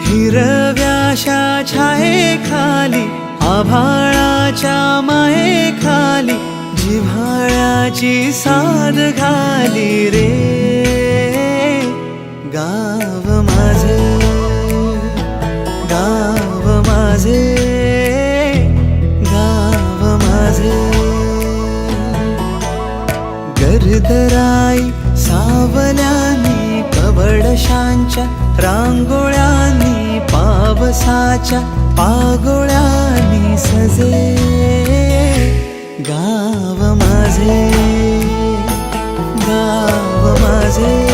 हिरव्याशा छायेखाली आभाळाच्या मायेखाली जिव्हाळ्याची साद घाली रे गाव माझे, गाव माझे, गाव माझे. गर्दराई सावल्यानी कवडशांच्या रांगोळ्यांनी पावसाच्या पागोळ्यांनी सजे गाव माझे, गाव माझे.